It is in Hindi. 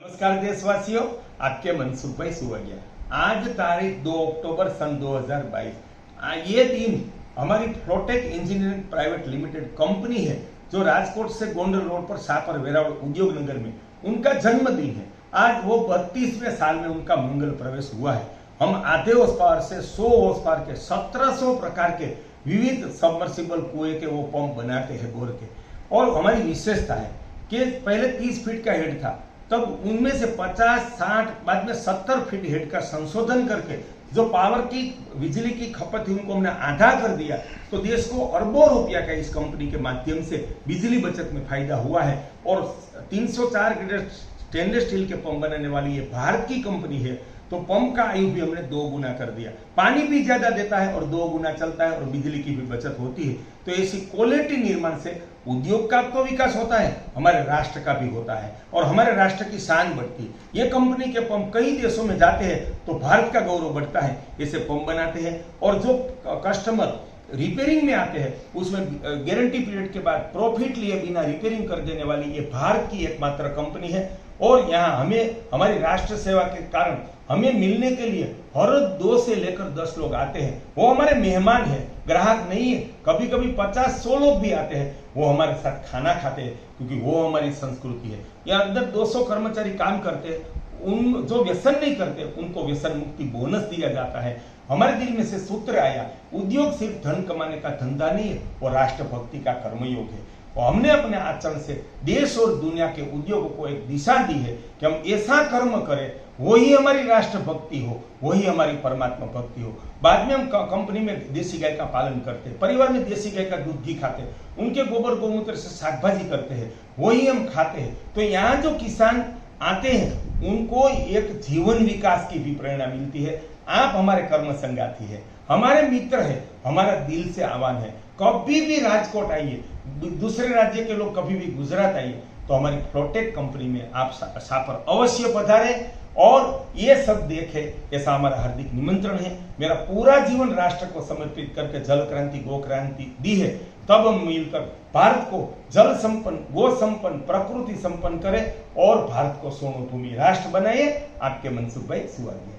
नमस्कार देशवासियों, आपके मनसुख भाई सुवगिया। आज तारीख 2 अक्टूबर सन 2022। ये दिन हमारी फ्लोटेक इंजीनियरिंग प्राइवेट लिमिटेड कंपनी है जो राजकोट से गोंडल रोड पर शाहपुर वेरावल उद्योग नगर में उनका जन्मदिन है। आज वो 32वें साल में उनका मंगल प्रवेश हुआ है। हम आधे हॉर्स पावर से 100 हॉर्स पावर के 1700 प्रकार के विविध सबमर्सिबल कुएं के वो पंप बनाते हैं बोर के। और हमारी विशेषता है कि पहले 30 फीट का हेड था, तब उनमें से 50, 60, बाद में 70 फीट हेड का संशोधन करके जो पावर की बिजली की खपत है उनको हमने आधा कर दिया। तो देश को अरबों रुपया का इस कंपनी के माध्यम से बिजली बचत में फायदा हुआ है। और 304 ग्रेड स्टेनलेस स्टील के पंप बनाने वाली ये भारत की कंपनी है। तो पंप का आयु भी हमने 2 गुना कर दिया। पानी भी ज्यादा देता है और 2 गुना चलता है और बिजली की भी बचत होती है। तो ऐसी क्वालिटी निर्माण से उद्योग का तो विकास होता है, हमारे राष्ट्र का भी होता है और हमारे राष्ट्र की शान बढ़ती है। ये कंपनी के पंप कई देशों में जाते हैं तो भारत का गौरव बढ़ता है। ऐसे पंप बनाते हैं और जो कस्टमर रिपेयरिंग में आते हैं उसमें गारंटी पीरियड के बाद प्रॉफिट लिए बिना रिपेयरिंग कर देने वाली ये भारत की एकमात्र कंपनी है। और यहाँ हमें हमारी राष्ट्र सेवा के कारण हमें मिलने के लिए हर 2 से लेकर 10 लोग आते हैं। वो हमारे मेहमान हैं, ग्राहक नहीं है। कभी कभी 50-100 लोग भी आते हैं, वो हमारे साथ खाना खाते हैं क्योंकि वो हमारी संस्कृति है। यहाँ अंदर 200 कर्मचारी काम करते हैं। उन जो व्यसन नहीं करते उनको व्यसन मुक्ति बोनस दिया जाता है। हमारे दिल में से सूत्र आया, उद्योग सिर्फ धन कमाने का धंधा नहीं है, वो राष्ट्रभक्ति का कर्मयोग है। और हमने अपने आचरण से देश और दुनिया के उद्योगों को एक दिशा दी है कि हम ऐसा कर्म करें वही हमारी राष्ट्रभक्ति हो, वही हमारी परमात्मा भक्ति हो। बाद में हम कंपनी में देसी गाय का पालन करते हैं, परिवार में देसी गाय का दूध घी खाते हैं, उनके गोबर गोमूत्र से शाकभाजी करते हैं, वही हम खाते हैं। तो यहाँ जो किसान आते हैं उनको एक जीवन विकास की भी प्रेरणा मिलती है। आप हमारे कर्म संगाती है, हमारे मित्र है, हमारा दिल से आह्वान है, कभी भी राजकोट आइए, दूसरे राज्य के लोग कभी भी गुजरात आइए तो हमारी फ्लोटेक कंपनी में आप शाहपुर अवश्य पधारे और ये सब देखे, ऐसा हमारा हार्दिक निमंत्रण है। मेरा पूरा जीवन राष्ट्र को समर्पित करके जल क्रांति गो क्रांति दी है। तब हम मिलकर भारत को जल संपन्न, गो संपन्न, प्रकृति संपन्न करें और भारत को स्वर्ण भूमि राष्ट्र बनाइए। आपके मनसुख भाई सुवगिया।